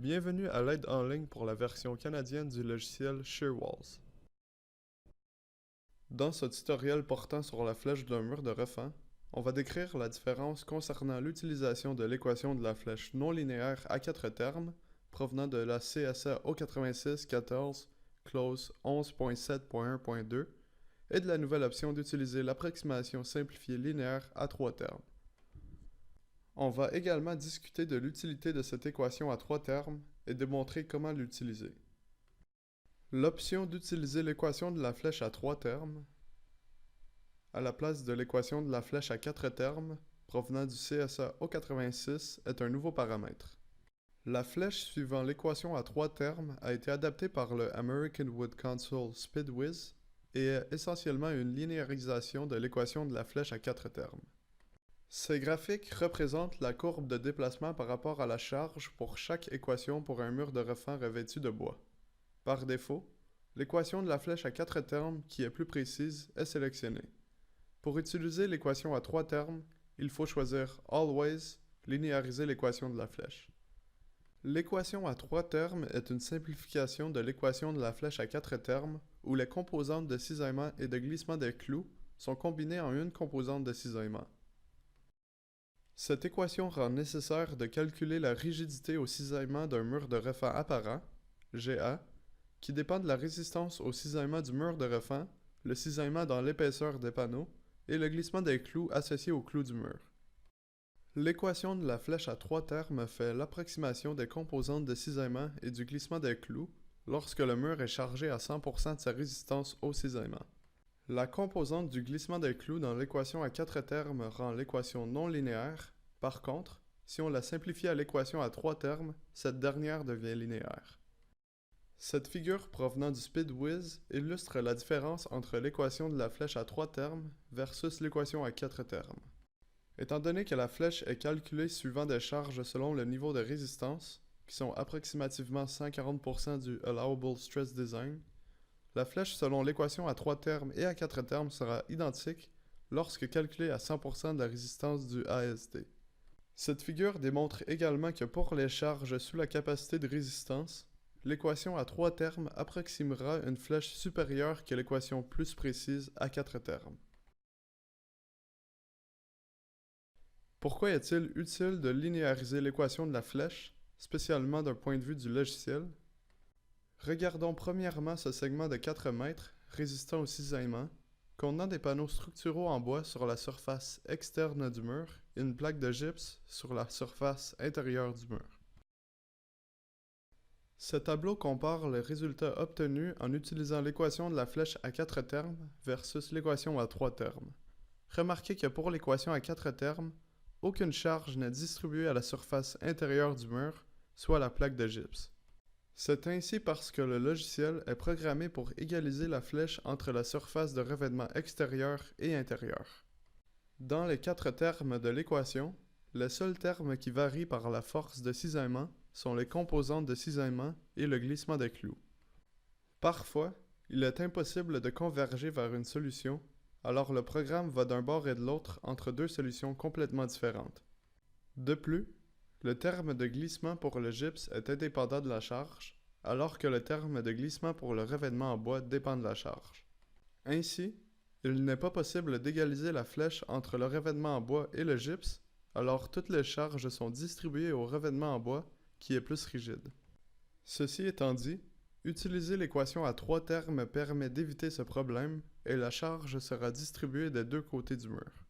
Bienvenue à l'aide en ligne pour la version canadienne du logiciel Shearwalls. Dans ce tutoriel portant sur la flèche d'un mur de refend, on va décrire la différence concernant l'utilisation de l'équation de la flèche non linéaire à 4 termes provenant de la CSA O86-14 clause 11.7.1.2 et de la nouvelle option d'utiliser l'approximation simplifiée linéaire à 3 termes. On va également discuter de l'utilité de cette équation à 3 termes et démontrer comment l'utiliser. L'option d'utiliser l'équation de la flèche à 3 termes à la place de l'équation de la flèche à 4 termes provenant du CSA O86 est un nouveau paramètre. La flèche suivant l'équation à 3 termes a été adaptée par le American Wood Council SpeedWiz et est essentiellement une linéarisation de l'équation de la flèche à 4 termes. Ces graphiques représentent la courbe de déplacement par rapport à la charge pour chaque équation pour un mur de refend revêtu de bois. Par défaut, l'équation de la flèche à 4 termes, qui est plus précise, est sélectionnée. Pour utiliser l'équation à 3 termes, il faut choisir Always, linéariser l'équation de la flèche. L'équation à 3 termes est une simplification de l'équation de la flèche à 4 termes où les composantes de cisaillement et de glissement des clous sont combinées en une composante de cisaillement. Cette équation rend nécessaire de calculer la rigidité au cisaillement d'un mur de refend apparent, GA, qui dépend de la résistance au cisaillement du mur de refend, le cisaillement dans l'épaisseur des panneaux et le glissement des clous associés aux clous du mur. L'équation de la flèche à 3 termes fait l'approximation des composantes de cisaillement et du glissement des clous lorsque le mur est chargé à 100% de sa résistance au cisaillement. La composante du glissement des clous dans l'équation à 4 termes rend l'équation non linéaire. Par contre, si on la simplifie à l'équation à 3 termes, cette dernière devient linéaire. Cette figure provenant du SpeedWiz illustre la différence entre l'équation de la flèche à 3 termes versus l'équation à 4 termes. Étant donné que la flèche est calculée suivant des charges selon le niveau de résistance, qui sont approximativement 140% du Allowable Stress Design, la flèche selon l'équation à 3 termes et à 4 termes sera identique lorsque calculée à 100% de la résistance du ASD. Cette figure démontre également que pour les charges sous la capacité de résistance, l'équation à 3 termes approximera une flèche supérieure que l'équation plus précise à 4 termes. Pourquoi est-il utile de linéariser l'équation de la flèche, spécialement d'un point de vue du logiciel? Regardons premièrement ce segment de 4 mètres, résistant au cisaillement, contenant des panneaux structuraux en bois sur la surface externe du mur et une plaque de gypse sur la surface intérieure du mur. Ce tableau compare les résultats obtenus en utilisant l'équation de la flèche à 4 termes versus l'équation à 3 termes. Remarquez que pour l'équation à 4 termes, aucune charge n'est distribuée à la surface intérieure du mur, soit la plaque de gypse. C'est ainsi parce que le logiciel est programmé pour égaliser la flèche entre la surface de revêtement extérieur et intérieur. Dans les 4 termes de l'équation, les seuls termes qui varient par la force de cisaillement sont les composantes de cisaillement et le glissement des clous. Parfois, il est impossible de converger vers une solution, alors le programme va d'un bord et de l'autre entre deux solutions complètement différentes. De plus, le terme de glissement pour le gypse est indépendant de la charge, alors que le terme de glissement pour le revêtement en bois dépend de la charge. Ainsi, il n'est pas possible d'égaliser la flèche entre le revêtement en bois et le gypse, alors toutes les charges sont distribuées au revêtement en bois, qui est plus rigide. Ceci étant dit, utiliser l'équation à 3 termes permet d'éviter ce problème, et la charge sera distribuée des deux côtés du mur.